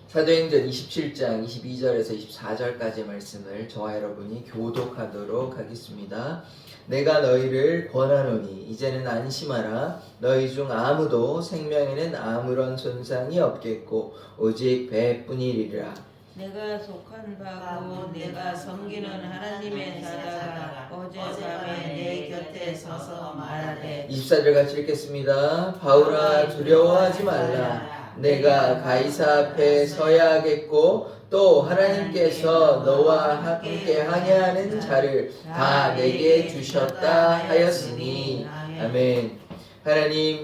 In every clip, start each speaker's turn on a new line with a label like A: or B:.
A: 사도행전 27장 22절에서 24절까지의 말씀을 저와 여러분이 교독하도록 하겠습니다. 내가 너희를 권하노니 이제는 안심하라. 너희 중 아무도 생명에는 아무런 손상이 없겠고 오직 배뿐이리라.
B: 내가 속한 바고 내가 섬기는 하나님의 자다가 어젯밤에 내 곁에 서서 말하되
A: 24절 같이 읽겠습니다. 바울아 두려워하지 말라. 내가 가이사 앞에 서야 하겠고 또 하나님께서 너와 함께 항해하는 자를 다 내게 주셨다 하였으니 아멘.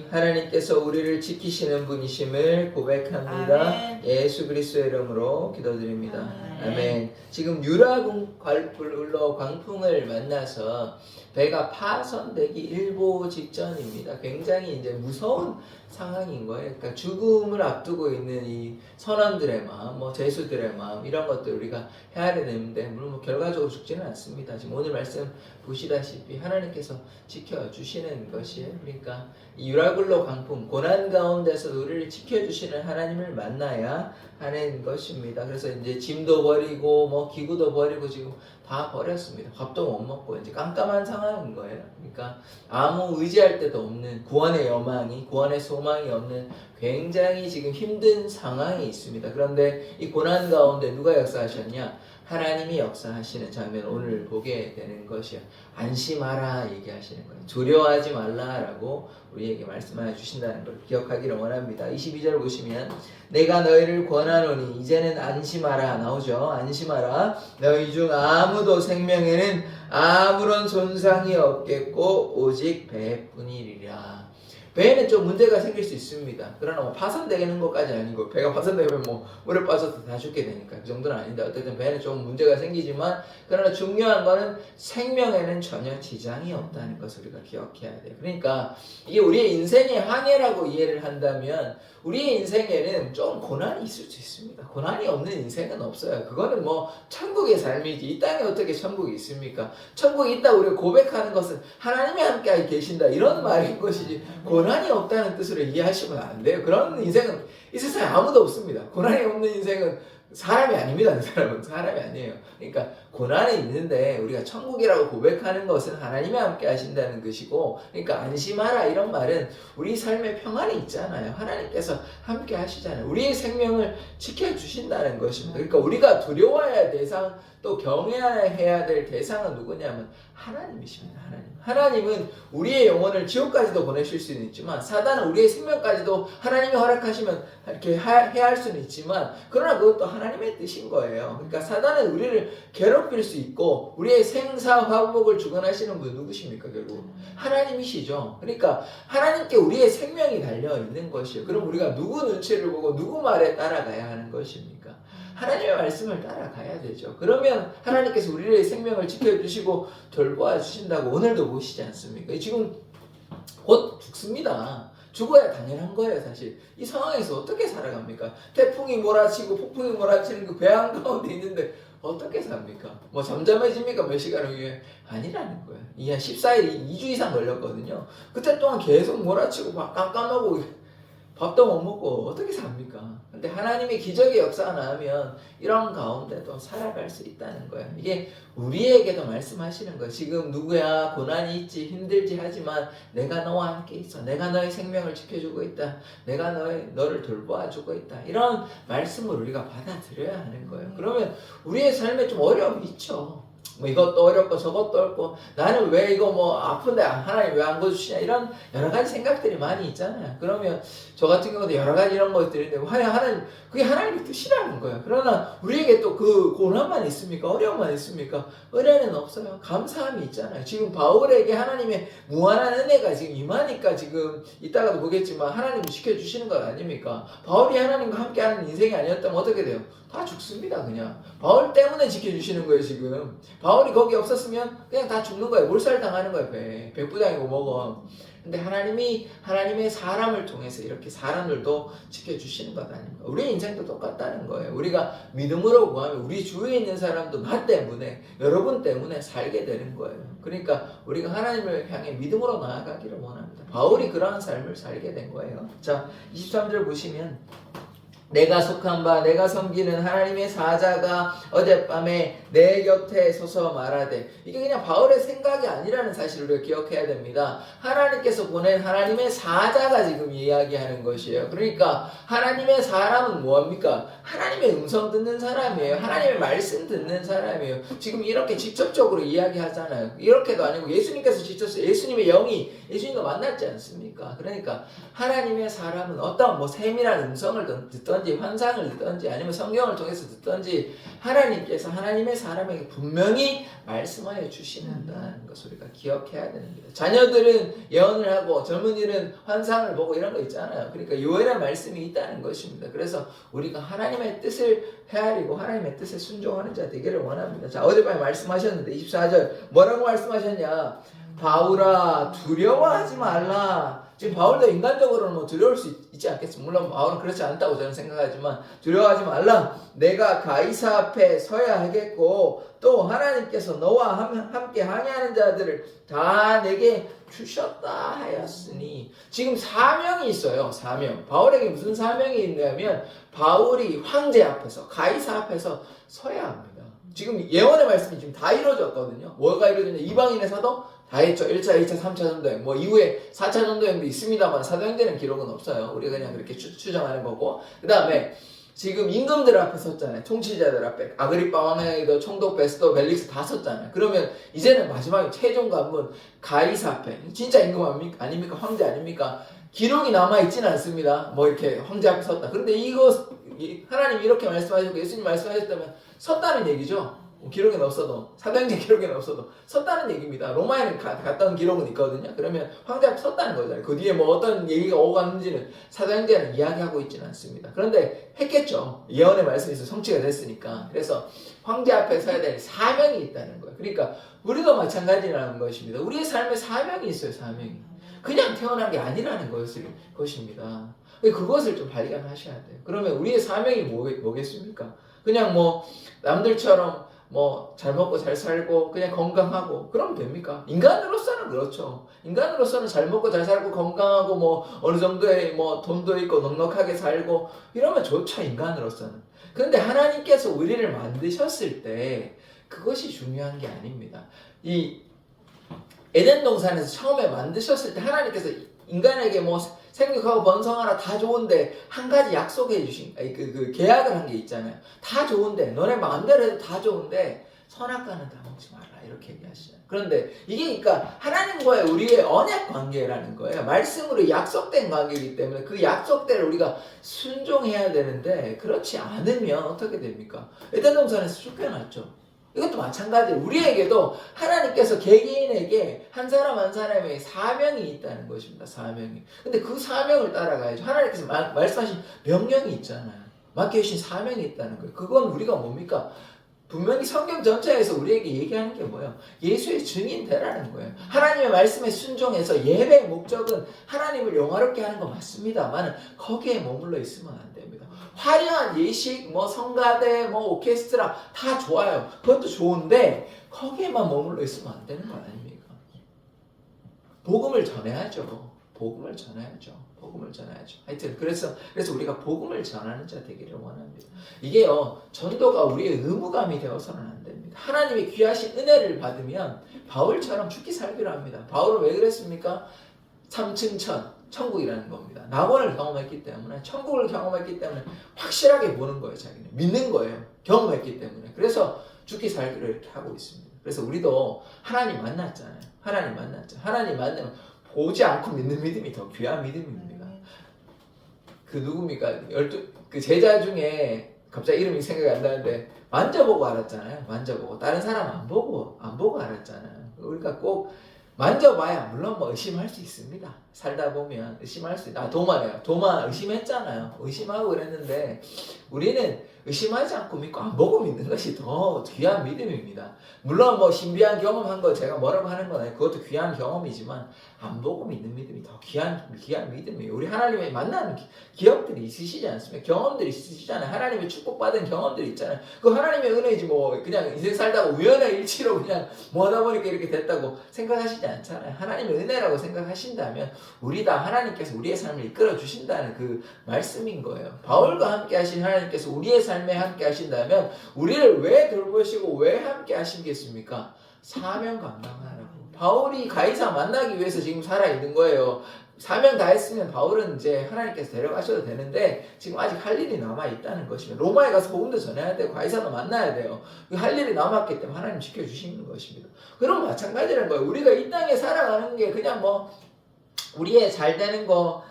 A: 하나님께서 우리를 지키시는 분이심을 고백합니다.
B: 아멘.
A: 예수 그리스도의 이름으로 기도드립니다. 아멘. 지금 유라굴로 광풍을 만나서 배가 파손되기 일보 직전입니다. 굉장히 이제 무서운 상황인 거예요. 그러니까 죽음을 앞두고 있는 이 선원들의 마음, 제수들의 마음 이런 것들 우리가 헤아려 내는데 물론 결과적으로 죽지는 않습니다. 지금 오늘 말씀 보시다시피 하나님께서 지켜주시는 것이에요. 그러니까 이 유라굴로 광풍 고난 가운데서 우리를 지켜주시는 하나님을 만나야 하는 것입니다. 그래서 이제 짐도 버리고 기구도 버리고 지금 다 버렸습니다. 밥도 못 먹고 이제 깜깜한 상황인 거예요. 그러니까 아무 의지할 데도 없는 구원의 여망이, 구원의 소망이 없는 굉장히 지금 힘든 상황이 있습니다. 그런데 이 고난 가운데 누가 역사하셨냐? 하나님이 역사하시는 장면 오늘 보게 되는 것이야. 안심하라 얘기하시는 거예요. 두려워하지 말라라고 우리에게 말씀해 주신다는 걸 기억하기를 원합니다. 22절 보시면 내가 너희를 권하노니 이제는 안심하라 나오죠. 안심하라. 너희 중 아무도 생명에는 아무런 손상이 없겠고 오직 배뿐이리라. 배에는 좀 문제가 생길 수 있습니다. 그러나 파손되는 것까지 아니고 배가 파손되면 물에 빠져서 다 죽게 되니까 그 정도는 아닌데 어쨌든 배에는 좀 문제가 생기지만 그러나 중요한 거는 생명에는 전혀 지장이 없다는 것을 우리가 기억해야 돼요. 그러니까 이게 우리의 인생의 항해라고 이해를 한다면 우리의 인생에는 좀 고난이 있을 수 있습니다. 고난이 없는 인생은 없어요. 그거는 천국의 삶이지 이 땅에 어떻게 천국이 있습니까? 천국이 있다고 우리가 고백하는 것은 하나님이 함께 계신다 이런 말인 것이지 고난이 없다는 뜻으로 이해하시면 안 돼요. 그런 인생은 이 세상에 아무도 없습니다. 고난이 없는 인생은 사람이 아닙니다. 그 사람은 사람이 아니에요. 그러니까 고난이 있는데 우리가 천국이라고 고백하는 것은 하나님이 함께 하신다는 것이고, 그러니까 안심하라 이런 말은 우리 삶에 평안이 있잖아요. 하나님께서 함께 하시잖아요. 우리의 생명을 지켜주신다는 것입니다. 그러니까 우리가 두려워해야 할 대상 또 경외해야 될 대상은 누구냐면 하나님이십니다. 하나님은 우리의 영혼을 지옥까지도 보내실 수는 있지만 사단은 우리의 생명까지도 하나님이 허락하시면 이렇게 해야 할 수는 있지만 그러나 그것도 하나님의 뜻인 거예요. 그러니까 사단은 우리를 괴롭힐 수 있고 우리의 생사화복을 주관하시는 분 누구십니까? 결국 하나님이시죠. 그러니까 하나님께 우리의 생명이 달려 있는 것이에요. 그럼 우리가 누구 눈치를 보고 누구 말에 따라가야 하는 것입니까? 하나님의 말씀을 따라가야 되죠. 그러면 하나님께서 우리의 생명을 지켜주시고 돌보아 주신다고 오늘도 보시지 않습니까? 지금 곧 죽습니다. 죽어야 당연한 거예요, 사실. 이 상황에서 어떻게 살아갑니까? 태풍이 몰아치고 폭풍이 몰아치는 그 배 한가운데 있는데 어떻게 삽니까? 잠잠해집니까? 몇 시간 후에? 아니라는 거예요. 이 14일, 2주 이상 걸렸거든요. 그때 동안 계속 몰아치고 막 깜깜하고 밥도 못 먹고 어떻게 삽니까? 근데 하나님이 기적의 역사가 나오면 이런 가운데도 살아갈 수 있다는 거예요. 이게 우리에게도 말씀하시는 거예요. 지금 누구야 고난이 있지 힘들지 하지만 내가 너와 함께 있어. 내가 너의 생명을 지켜주고 있다. 내가 너를 돌보아주고 있다. 이런 말씀을 우리가 받아들여야 하는 거예요. 그러면 우리의 삶에 좀 어려움이 있죠. 이것도 어렵고 저것도 어렵고 나는 왜 이거 아픈데 하나님 왜 안 고쳐주시냐 이런 여러 가지 생각들이 많이 있잖아요. 그러면 저 같은 경우도 여러 가지 이런 것들인데 하나님 그게 하나님의 뜻이라는 거예요. 그러나 우리에게 또 그 고난만 있습니까? 어려움만 있습니까? 은혜는 없어요. 감사함이 있잖아요. 지금 바울에게 하나님의 무한한 은혜가 지금 임하니까 지금 이따가도 보겠지만 하나님이 지켜주시는 것 아닙니까? 바울이 하나님과 함께하는 인생이 아니었다면 어떻게 돼요? 다 죽습니다. 그냥 바울 때문에 지켜주시는 거예요. 지금 바울이 거기 없었으면 그냥 다 죽는 거예요. 몰살당하는 거예요. 백부장이고 뭐고. 근데 하나님의 사람을 통해서 이렇게 사람들도 지켜주시는 것 아닙니까? 우리 인생도 똑같다는 거예요. 우리가 믿음으로 구하면 우리 주위에 있는 사람도 나 때문에 여러분 때문에 살게 되는 거예요. 그러니까 우리가 하나님을 향해 믿음으로 나아가기를 원합니다. 바울이 그러한 삶을 살게 된 거예요. 자, 23절 보시면 내가 속한 바 내가 섬기는 하나님의 사자가 어젯밤에 내 곁에 서서 말하되, 이게 그냥 바울의 생각이 아니라는 사실을 우리가 기억해야 됩니다. 하나님께서 보낸 하나님의 사자가 지금 이야기하는 것이에요. 그러니까 하나님의 사람은 뭐합니까? 하나님의 음성 듣는 사람이에요. 하나님의 말씀 듣는 사람이에요. 지금 이렇게 직접적으로 이야기하잖아요. 이렇게도 아니고 예수님께서 직접 예수님의 영이 예수님과 만났지 않습니까? 그러니까 하나님의 사람은 어떤 뭐 세밀한 음성을 듣던지 환상을 듣던지 아니면 성경을 통해서 듣던지 하나님께서 하나님의 사람에게 분명히 말씀하여 주시는다는 것을 우리가 기억해야 됩니다. 자녀들은 예언을 하고 젊은이는 환상을 보고 이런 거 있잖아요. 그러니까 요엘의 말씀이 있다는 것입니다. 그래서 우리가 하나님의 뜻을 헤아리고 하나님의 뜻에 순종하는 자 되기를 원합니다. 자, 어젯밤에 말씀하셨는데 24절 뭐라고 말씀하셨냐? 바울아 두려워하지 말라. 지금 바울도 인간적으로는 뭐 두려울 수 있지 않겠습니까? 물론 바울은 그렇지 않다고 저는 생각하지만 두려워하지 말라. 내가 가이사 앞에 서야 하겠고 또 하나님께서 너와 함께 항해하는 자들을 다 내게 주셨다 하였으니, 지금 사명이 있어요. 사명. 바울에게 무슨 사명이 있냐면 바울이 황제 앞에서 가이사 앞에서 서야 합니다. 지금 예언의 말씀이 지금 다 이루어졌거든요. 뭐가 이루어졌냐? 이방인의 사도 다 했죠. 1차, 2차, 3차 전도행. 뭐 이후에 4차 전도행도 있습니다만 사도행전은 기록은 없어요. 우리가 그냥 그렇게 추정하는 거고. 그 다음에 지금 임금들 앞에 섰잖아요. 통치자들 앞에. 아그리파 왕에도 총독 베스도 벨릭스 다 섰잖아요. 그러면 이제는 마지막에 최종 관문 가이사 앞에. 진짜 임금 아닙니까? 황제 아닙니까? 기록이 남아있지는 않습니다. 뭐 이렇게 황제 앞에 섰다. 그런데 이거 하나님이 이렇게 말씀하셨고 예수님 말씀하셨다면 섰다는 얘기죠. 기록에는 없어도, 사도행전 기록에는 없어도 섰다는 얘기입니다. 로마에는 갔다 온 기록은 있거든요. 그러면 황제 앞에 섰다는 거잖아요. 그 뒤에 뭐 어떤 얘기가 오고 갔는지는 사도행전은 이야기하고 있지는 않습니다. 그런데 했겠죠. 예언의 말씀에서 성취가 됐으니까. 그래서 황제 앞에 서야 될 사명이 있다는 거예요. 그러니까 우리도 마찬가지라는 것입니다. 우리의 삶에 사명이 있어요. 사명이. 그냥 태어난 게 아니라는 것입니다. 그것을 좀 발견하셔야 돼요. 그러면 우리의 사명이 뭐겠습니까? 그냥 뭐 남들처럼 뭐 잘 먹고 잘 살고 그냥 건강하고 그러면 됩니까? 인간으로서는 그렇죠. 인간으로서는 잘 먹고 잘 살고 건강하고 뭐 어느 정도의 뭐 돈도 있고 넉넉하게 살고 이러면 좋죠. 인간으로서는. 그런데 하나님께서 우리를 만드셨을 때 그것이 중요한 게 아닙니다. 이 에덴 동산에서 처음에 만드셨을 때 하나님께서 인간에게 뭐 생육하고 번성하라 다 좋은데 한 가지 약속해 주신 그 계약을 한 게 있잖아요. 다 좋은데 너네 마음대로 해도 다 좋은데 선악과는 다 먹지 마라 이렇게 얘기하시잖아요. 그런데 이게 그러니까 하나님과의 우리의 언약 관계라는 거예요. 말씀으로 약속된 관계이기 때문에 그 약속대로 우리가 순종해야 되는데 그렇지 않으면 어떻게 됩니까? 에덴 동산에서 쫓겨났죠. 이것도 마찬가지예요. 우리에게도 하나님께서 개개인에게 한 사람 한 사람에게 사명이 있다는 것입니다. 사명이. 근데 그 사명을 따라가야죠. 하나님께서 말씀하신 명령이 있잖아요. 맡겨주신 사명이 있다는 거예요. 그건 우리가 뭡니까? 분명히 성경 전체에서 우리에게 얘기하는 게 뭐예요? 예수의 증인 되라는 거예요. 하나님의 말씀에 순종해서 예배의 목적은 하나님을 영화롭게 하는 거 맞습니다만 거기에 머물러 있으면 안 됩니다. 화려한 예식, 뭐 성가대, 뭐 오케스트라 다 좋아요. 그것도 좋은데 거기에만 머물러 있으면 안 되는 거 아닙니까? 복음을 전해야죠. 복음을 전해야죠. 복음을 전해야죠. 하여튼 그래서 우리가 복음을 전하는 자 되기를 원합니다. 이게요, 전도가 우리의 의무감이 되어서는 안 됩니다. 하나님의 귀하신 은혜를 받으면 바울처럼 죽기 살기로 합니다. 바울은 왜 그랬습니까? 3층 천국이라는 겁니다. 낙원을 경험했기 때문에, 천국을 경험했기 때문에 확실하게 보는 거예요. 자기는 믿는 거예요. 경험했기 때문에. 그래서 죽기 살기로 이렇게 하고 있습니다. 그래서 우리도 하나님 만났잖아요. 하나님 만나면 보지 않고 믿는 믿음이 더 귀한 믿음입니다. 그 누굽니까? 그 제자 중에 갑자기 이름이 생각이 안 나는데 만져보고 알았잖아요. 만져보고 다른 사람 안 보고 알았잖아요. 우리가 꼭 만져봐야 물론 뭐 의심할 수 있습니다. 살다 보면 의심할 수 있다. 도마래요. 도마 의심했잖아요. 의심하고 그랬는데 우리는 의심하지 않고 믿고 안 보고 믿는 것이 더 귀한 믿음입니다. 물론 뭐 신비한 경험한 거 제가 뭐라고 하는 건 아니에요. 그것도 귀한 경험이지만 안 보고 믿는 믿음이 더 귀한 믿음이에요. 우리 하나님의 만나는 기억들이 있으시지 않습니까? 경험들이 있으시잖아요. 하나님의 축복받은 경험들이 있잖아요. 그 하나님의 은혜지 뭐 그냥 인생 살다가 우연의 일치로 그냥 뭐 하다 보니까 이렇게 됐다고 생각하시지 않잖아요. 하나님의 은혜라고 생각하신다면 우리 다 하나님께서 우리의 삶을 이끌어 주신다는 그 말씀인 거예요. 바울과 함께 하신 하나님께서 우리의 삶에 함께 하신다면 우리를 왜 돌보시고 왜 함께 하시겠습니까? 사명 감당하라고. 바울이 가이사 만나기 위해서 지금 살아있는 거예요. 사명 다 했으면 바울은 이제 하나님께서 데려가셔도 되는데 지금 아직 할 일이 남아있다는 것입니다. 로마에 가서 복음도 전해야 되고 가이사도 만나야 돼요. 할 일이 남았기 때문에 하나님 지켜주시는 것입니다. 그럼 마찬가지라는 거예요. 우리가 이 땅에 살아가는 게 그냥 뭐 우리의 잘 되는 거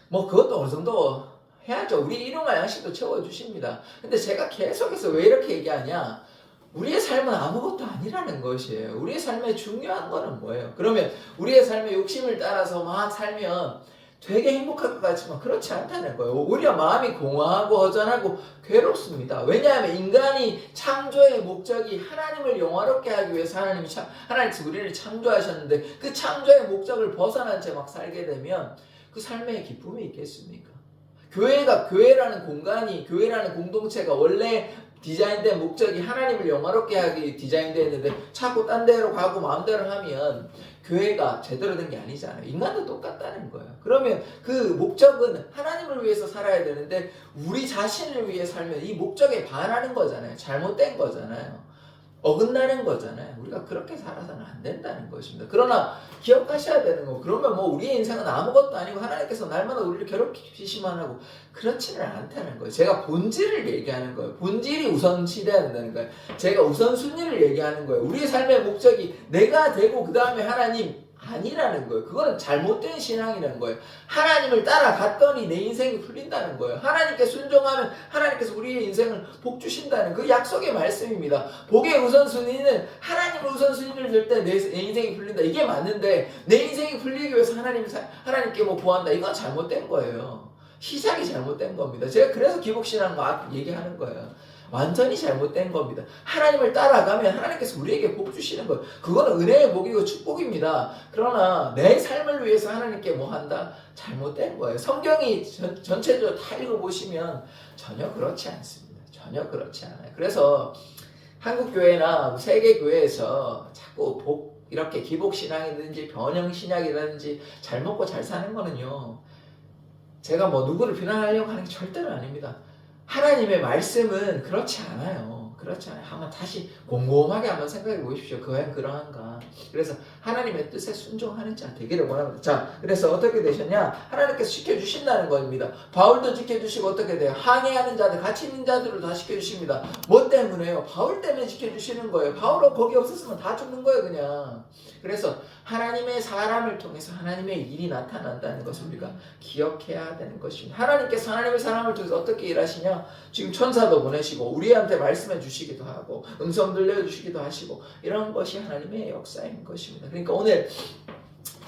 A: 뭐 그것도 어느 정도 해야죠. 우리 일용할 양식도 채워주십니다. 근데 제가 계속해서 왜 이렇게 얘기하냐, 우리의 삶은 아무것도 아니라는 것이에요. 우리의 삶에 중요한 거는 뭐예요? 그러면 우리의 삶의 욕심을 따라서 막 살면 되게 행복할 것 같지만 그렇지 않다는 거예요. 오히려 마음이 공허하고 허전하고 괴롭습니다. 왜냐하면 인간이 창조의 목적이 하나님을 영화롭게 하기 위해서 하나님께서 우리를 창조하셨는데 그 창조의 목적을 벗어난 채 막 살게 되면 그 삶에 기쁨이 있겠습니까? 교회라는 공간이, 교회라는 공동체가 원래 디자인된 목적이 하나님을 영화롭게 하기 디자인되어 있는데 자꾸 딴 데로 가고 마음대로 하면 교회가 제대로 된 게 아니잖아요. 인간도 똑같다는 거예요. 그러면 그 목적은 하나님을 위해서 살아야 되는데 우리 자신을 위해 살면 이 목적에 반하는 거잖아요. 잘못된 거잖아요. 어긋나는 거잖아요. 우리가 그렇게 살아서는 안 된다는 것입니다. 그러나 기억하셔야 되는 거, 그러면 뭐 우리의 인생은 아무것도 아니고 하나님께서 날마다 우리를 괴롭히시만 하고 그렇지는 않다는 거예요. 제가 본질을 얘기하는 거예요. 본질이 우선시돼야 된다는 거예요. 제가 우선순위를 얘기하는 거예요. 우리의 삶의 목적이 내가 되고 그 다음에 하나님 아니라는 거예요. 그거는 잘못된 신앙이라는 거예요. 하나님을 따라갔더니 내 인생이 풀린다는 거예요. 하나님께 순종하면 하나님께서 우리의 인생을 복 주신다는 그 약속의 말씀입니다. 복의 우선순위는 하나님을 우선순위를 들 때 내 인생이 풀린다. 이게 맞는데 내 인생이 풀리기 위해서 하나님께 뭐 구한다. 이건 잘못된 거예요. 시작이 잘못된 겁니다. 제가 그래서 기복신앙 막 얘기하는 거예요. 완전히 잘못된 겁니다. 하나님을 따라가면 하나님께서 우리에게 복 주시는 거예요. 그거는 은혜의 복이고 축복입니다. 그러나 내 삶을 위해서 하나님께 뭐 한다? 잘못된 거예요. 성경이 전체적으로 다 읽어보시면 전혀 그렇지 않습니다. 전혀 그렇지 않아요. 그래서 한국교회나 세계교회에서 자꾸 이렇게 기복신앙이든지 변형신약이라든지 잘 먹고 잘 사는 거는요, 제가 뭐 누구를 비난하려고 하는 게 절대로 아닙니다. 하나님의 말씀은 그렇지 않아요. 그렇지 않아요. 한번 다시 곰곰하게 한번 생각해 보십시오. 그와는 그러한가. 그래서 하나님의 뜻에 순종하는 자 되기를 원합니다. 자, 그래서 어떻게 되셨냐? 하나님께서 지켜주신다는 겁니다. 바울도 지켜주시고 어떻게 돼요? 항해하는 자들, 같이 있는 자들을 다 지켜주십니다. 뭐 때문에요? 바울 때문에 지켜주시는 거예요. 바울은 거기 없었으면 다 죽는 거예요, 그냥. 그래서 하나님의 사람을 통해서 하나님의 일이 나타난다는 것을 우리가 기억해야 되는 것입니다. 하나님께서 하나님의 사람을 통해서 어떻게 일하시냐? 지금 천사도 보내시고 우리한테 말씀해 주시기도 하고 음성 들려주시기도 하시고 이런 것이 하나님의 역사인 것입니다. 그러니까 오늘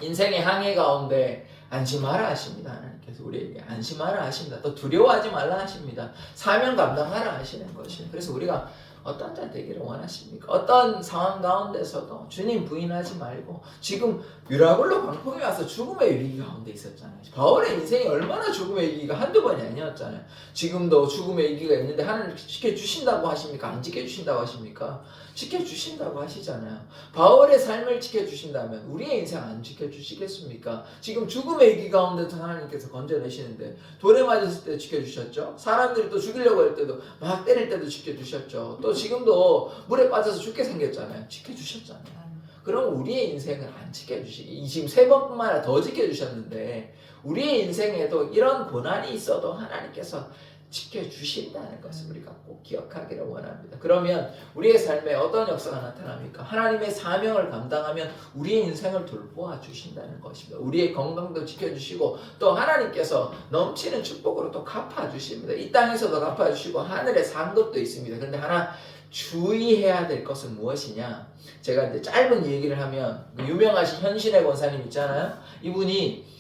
A: 인생의 항해 가운데 안심하라 하십니다. 하나님께서 우리에게 안심하라 하십니다. 또 두려워하지 말라 하십니다. 사명 감당하라 하시는 것입니다. 그래서 우리가 어떤 자 되기를 원하십니까? 어떤 상황 가운데서도 주님 부인하지 말고, 지금 유라굴로 광풍이 와서 죽음의 위기 가운데 있었잖아요. 바울의 인생이 얼마나 죽음의 위기가 한두 번이 아니었잖아요. 지금도 죽음의 위기가 있는데 하나님 지켜주신다고 하십니까? 안 지켜주신다고 하십니까? 지켜주신다고 하시잖아요. 바울의 삶을 지켜주신다면 우리의 인생 안 지켜주시겠습니까? 지금 죽음의 위기 가운데서 하나님께서 건져내시는데 돌에 맞았을 때 지켜주셨죠. 사람들이 또 죽이려고 할 때도 막 때릴 때도 지켜주셨죠. 또 지금도 물에 빠져서 죽게 생겼잖아요. 지켜주셨잖아요. 그럼 우리의 인생을 안 지켜주시기, 지금 3번뿐만 아니라 더 지켜주셨는데 우리의 인생에도 이런 고난이 있어도 하나님께서 지켜주신다는 것을 우리가 꼭 기억하기를 원합니다. 그러면 우리의 삶에 어떤 역사가 나타납니까? 하나님의 사명을 감당하면 우리의 인생을 돌보아 주신다는 것입니다. 우리의 건강도 지켜주시고 또 하나님께서 넘치는 축복으로 또 갚아주십니다. 이 땅에서도 갚아주시고 하늘에 산 것도 있습니다. 그런데 하나 주의해야 될 것은 무엇이냐? 제가 이제 짧은 얘기를 하면 유명하신 현신의 권사님 있잖아요. 이분이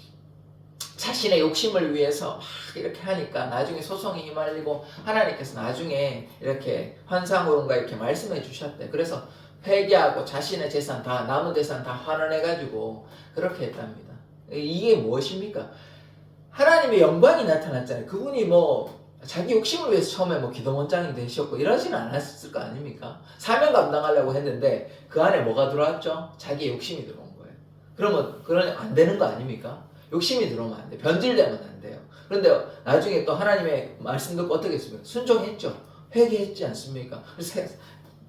A: 자신의 욕심을 위해서 막 이렇게 하니까 나중에 소송이 휘말리고 하나님께서 나중에 이렇게 환상으로인가 이렇게 말씀해 주셨대. 그래서 회개하고 자신의 재산 다, 남은 재산 다 환원해가지고 그렇게 했답니다. 이게 무엇입니까? 하나님의 영광이 나타났잖아요. 그분이 뭐 자기 욕심을 위해서 처음에 뭐 기도원장이 되셨고 이러지는 않았을 거 아닙니까? 사명 감당하려고 했는데 그 안에 뭐가 들어왔죠? 자기 욕심이 들어온 거예요. 그러면 안 되는 거 아닙니까? 욕심이 들어오면 안 돼. 변질되면 안 돼요. 그런데 나중에 또 하나님의 말씀 듣고 어떻게 했습니까? 순종했죠. 회개했지 않습니까? 그래서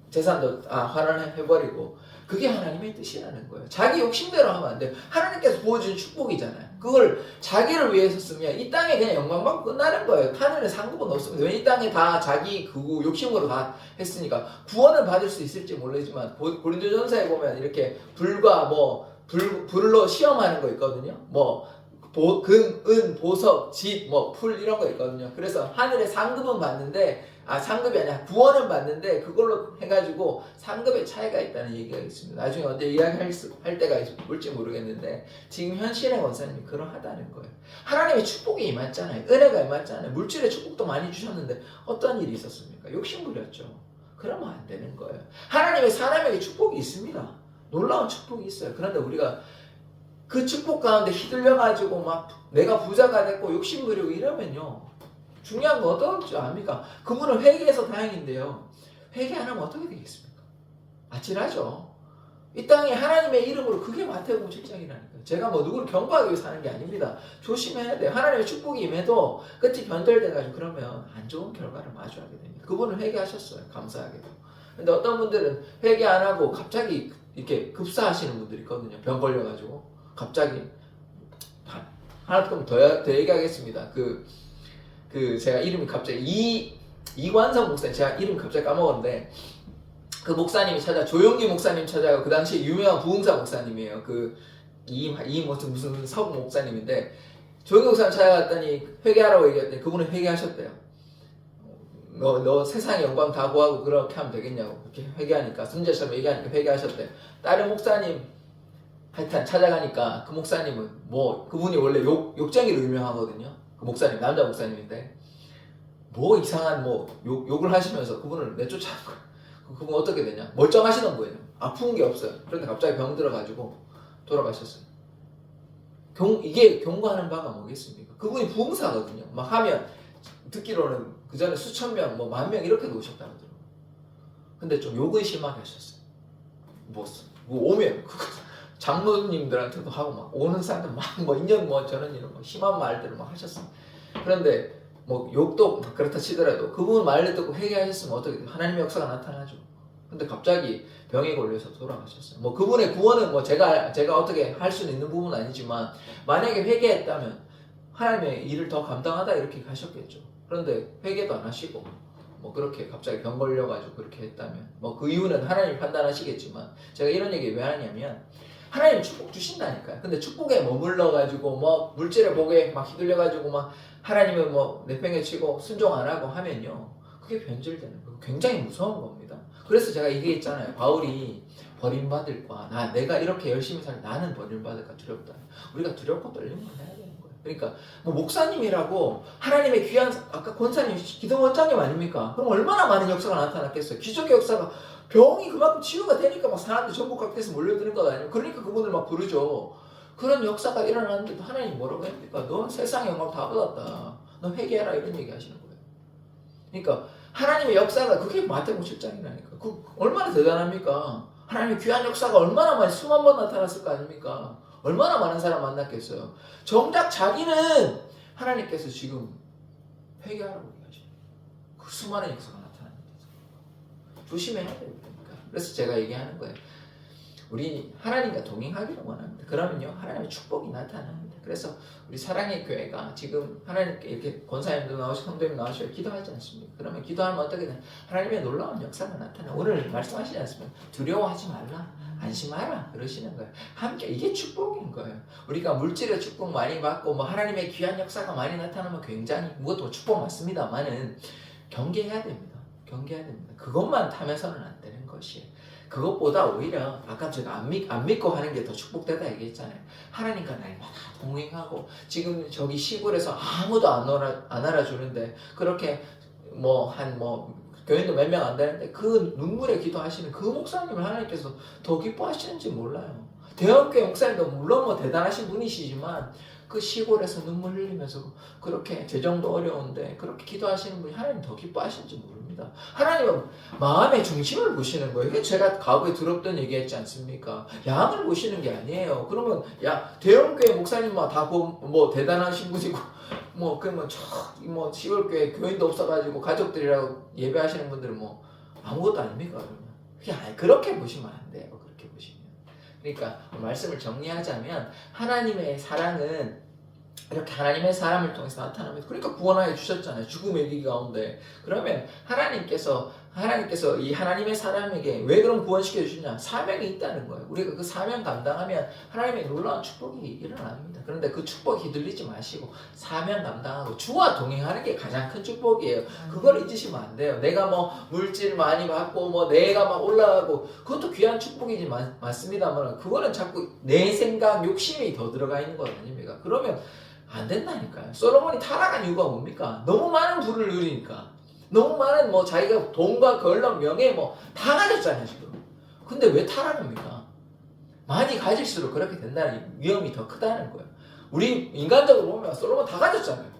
A: 재산도 환원해버리고 그게 하나님의 뜻이라는 거예요. 자기 욕심대로 하면 안 돼요. 하나님께서 부어준 축복이잖아요. 그걸 자기를 위해서 쓰면 이 땅에 그냥 영광받고 끝나는 거예요. 하늘에 상급은 없습니다. 왜 이 땅에 다 자기 그 욕심으로 다 했으니까 구원을 받을 수 있을지 모르지만 고린도전서에 보면 이렇게 불과 불로 시험하는 거 있거든요. 금, 은, 보석, 집, 풀 이런 거 있거든요. 그래서 하늘에 상급은 받는데 상급이 아니라 구원은 받는데 그걸로 해가지고 상급의 차이가 있다는 얘기가 있습니다. 나중에 언제 이야기할 때가 올지 모르겠는데 지금 현실의 권사님이 그러하다는 거예요. 하나님의 축복이 임했잖아요. 은혜가 임했잖아요. 물질의 축복도 많이 주셨는데 어떤 일이 있었습니까? 욕심 부렸죠. 그러면 안 되는 거예요. 하나님의 사람에게 축복이 있습니다. 놀라운 축복이 있어요. 그런데 우리가 그 축복 가운데 휘둘려가지고 막 내가 부자가 됐고 욕심 부리고 이러면요. 중요한 건 어떤 줄 압니까? 그분은 회개해서 다행인데요. 회개 안 하면 어떻게 되겠습니까? 아찔하죠. 이 땅에 하나님의 이름으로 그게 마태복음 7장이라니까요. 제가 누구를 경고하기 위해서 하는 게 아닙니다. 조심해야 돼요. 하나님의 축복이 임해도 끝이 변절돼가지고 그러면 안 좋은 결과를 마주하게 됩니다. 그분은 회개하셨어요. 감사하게도. 근데 어떤 분들은 회개 안 하고 갑자기 이렇게 급사하시는 분들이 있거든요. 병 걸려가지고. 갑자기 하나 더 얘기하겠습니다. 제가 이름이 갑자기 이관성 목사님, 제가 이름 갑자기 까먹었는데 그 목사님이 조용기 목사님 찾아가고 그 당시에 유명한 부흥사 목사님이에요. 무슨 서구 목사님인데 조용기 목사님 찾아갔더니 회개하라고 얘기했더니 그분은 회개하셨대요. 너 세상의 영광 다 구하고 그렇게 하면 되겠냐고 그렇게 회개하니까 순자처럼 얘기하니까 회개하셨대요. 다른 목사님 하여튼 찾아가니까 그 목사님은 그분이 원래 욕쟁이로 유명하거든요. 그 목사님 남자 목사님인데 이상한 욕을 하시면서 그분을 내쫓아는 거예요. 그분 어떻게 되냐? 멀쩡하시던 거예요. 아픈 게 없어요. 그런데 갑자기 병 들어가지고 돌아가셨어요. 이게 경고하는 바가 뭐겠습니까? 그분이 부흥사거든요. 막 하면 듣기로는 그 전에 수천 명, 10,000명 이렇게 오셨다고 하더라고요. 근데 좀 욕은 심하게 하셨어요. 오면 장로님들한테도 하고 막 오는 사람들 인연 저런 이런 심한 말들을 막 하셨어요. 그런데 욕도 그렇다 치더라도 그분 말을 듣고 회개하셨으면 어떻게 돼요? 하나님의 역사가 나타나죠. 근데 갑자기 병에 걸려서 돌아가셨어요. 그분의 구원은 제가 어떻게 할 수는 있는 부분은 아니지만 만약에 회개했다면 하나님의 일을 더 감당하다 이렇게 하셨겠죠. 그런데 회개도 안 하시고 그렇게 갑자기 병 걸려가지고 그렇게 했다면 그 이유는 하나님 판단하시겠지만 제가 이런 얘기 왜 하냐면 하나님 축복 주신다니까요. 근데 축복에 머물러가지고 물질의 복에 막 휘둘려가지고 하나님은 내팽개치고 순종 안 하고 하면요. 그게 변질되는 거예요. 굉장히 무서운 겁니다. 그래서 제가 얘기했잖아요. 바울이 버림받을까 내가 이렇게 열심히 나는 버림받을까 두렵다. 우리가 두렵고 떨림을 해야 되는 거예요. 그러니까 목사님이라고 하나님의 귀한 아까 권사님 기도원장님 아닙니까? 그럼 얼마나 많은 역사가 나타났겠어요. 기적의 역사가 병이 그만큼 치유가 되니까 사람들이 전국 각지에서 몰려드는 것 아니에요. 그러니까 그분을 부르죠. 그런 역사가 일어나는데도 하나님 뭐라고 합니까? 너 세상의 영광 다 받았다. 너 회개해라 이런 얘기 하시는 거예요. 그러니까 하나님의 역사가 그게 마태복음 7장이라니까. 얼마나 대단합니까? 하나님의 귀한 역사가 얼마나 많이 수만 번 나타났을 거 아닙니까? 얼마나 많은 사람 만났겠어요. 정작 자기는 하나님께서 지금 회개하라고 얘기하시죠. 그 수많은 역사가 나타납니다. 조심해야 돼요. 그러니까. 그래서 제가 얘기하는 거예요. 우리 하나님과 동행하기를 원합니다. 그러면요 하나님의 축복이 나타납니다. 그래서 우리 사랑의 교회가 지금 하나님께 이렇게 권사님도 나오시고 성도님 나오시고 기도하지 않습니까? 그러면 기도하면 어떻게 되나? 하나님의 놀라운 역사가 나타나. 오늘 말씀하시지 않습니까? 두려워하지 말라, 안심하라 그러시는 거예요. 함께 이게 축복인 거예요. 우리가 물질의 축복 많이 받고 하나님의 귀한 역사가 많이 나타나면 굉장히 그것도 축복 맞습니다만은 경계해야 됩니다. 경계해야 됩니다. 그것만 타면서는 안 되는 것이에요. 그것보다 오히려 아까 제가 안 믿고 하는 게 더 축복되다 얘기했잖아요. 하나님과 날마다 동행하고 지금 저기 시골에서 아무도 안 알아주는데 그렇게 교인도 몇 명 안 되는데 그 눈물에 기도하시는 그 목사님을 하나님께서 더 기뻐하시는지 몰라요. 대형교회 목사님도 물론 대단하신 분이시지만 그 시골에서 눈물 흘리면서 그렇게 재정도 어려운데 그렇게 기도하시는 분이 하나님 더 기뻐하실지 모릅니다. 하나님은 마음의 중심을 보시는 거예요. 이게 제가 과거에 들었던 얘기했지 않습니까? 양을 보시는 게 아니에요. 그러면 야 대형교회 목사님만 다 뭐 대단하신 분이고 뭐 그러면 뭐 시골교회 교인도 없어가지고 가족들이라고 예배하시는 분들은 뭐 아무것도 아닙니까? 그러면 그렇게 보시면 안 돼요. 그렇게 보시면. 그러니까 말씀을 정리하자면 하나님의 사랑은 이렇게 하나님의 사람을 통해서 나타납니다. 그러니까 구원하여 주셨잖아요. 죽음의 위기 가운데. 그러면 하나님께서 이 하나님의 사람에게 왜 그럼 구원시켜 주시냐? 사명이 있다는 거예요. 우리가 그 사명 감당하면 하나님의 놀라운 축복이 일어납니다. 그런데 그 축복에 휘둘리지 마시고 사명 감당하고 주와 동행하는 게 가장 큰 축복이에요. 그걸 잊으시면 안 돼요. 내가 뭐 물질 많이 받고 뭐 내가 막 올라가고 그것도 귀한 축복이지 맞습니다만 그거는 자꾸 내 생각 욕심이 더 들어가 있는 것 아닙니까? 그러면 안 된다니까요. 솔로몬이 타락한 이유가 뭡니까? 너무 많은 부를 누리니까. 너무 많은 뭐 자기가 돈과 권력, 명예 뭐 다 가졌잖아요 지금. 근데 왜 타락합니까? 많이 가질수록 그렇게 된다는 위험이 더 크다는 거예요. 우리 인간적으로 보면 솔로몬 다 가졌잖아요.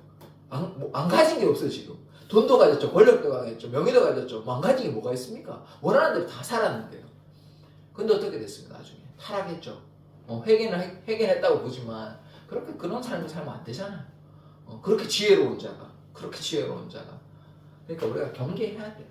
A: 안 가진 게 없어요 지금. 돈도 가졌죠, 권력도 가졌죠, 명예도 가졌죠. 뭐 안 가진 게 뭐가 있습니까? 원하는 대로 다 살았는데요. 근데 어떻게 됐습니까? 나중에 타락했죠. 회개했다고 보지만 그렇게 그런 삶을 살면 안 되잖아요. 그렇게 지혜로운 자가. 그러니까 우리가 경계해야 돼요.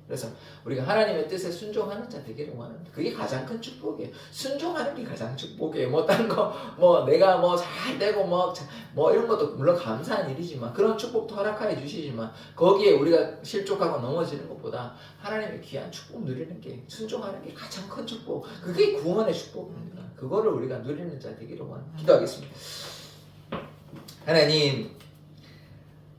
A: 그래서 우리가 하나님의 뜻에 순종하는 자 되기를 원합니다. 그게 가장 큰 축복이에요. 순종하는 게 가장 축복이에요. 뭐 딴 거, 뭐 내가 뭐 잘 되고 뭐 이런 것도 물론 감사한 일이지만 그런 축복도 허락하여 주시지만 거기에 우리가 실족하고 넘어지는 것보다 하나님의 귀한 축복 누리는 게 순종하는 게 가장 큰 축복. 그게 구원의 축복입니다. 그거를 우리가 누리는 자 되기를 원합니다. 기도하겠습니다. 하나님,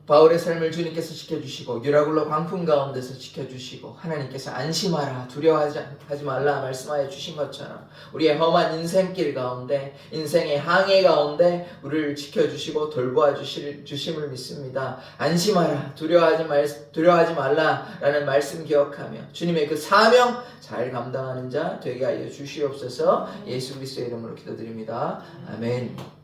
A: 바울의 삶을 주님께서 지켜주시고 유라굴로 광풍 가운데서 지켜주시고 하나님께서 안심하라 두려워하지 말라 말씀하여 주신 것처럼 우리의 험한 인생길 가운데 인생의 항해 가운데 우리를 지켜주시고 돌보아 주심을 믿습니다. 안심하라 두려워하지 말라라는 말씀 기억하며 주님의 그 사명 잘 감당하는 자 되게 하여 주시옵소서. 예수 그리스도의 이름으로 기도드립니다. 아멘.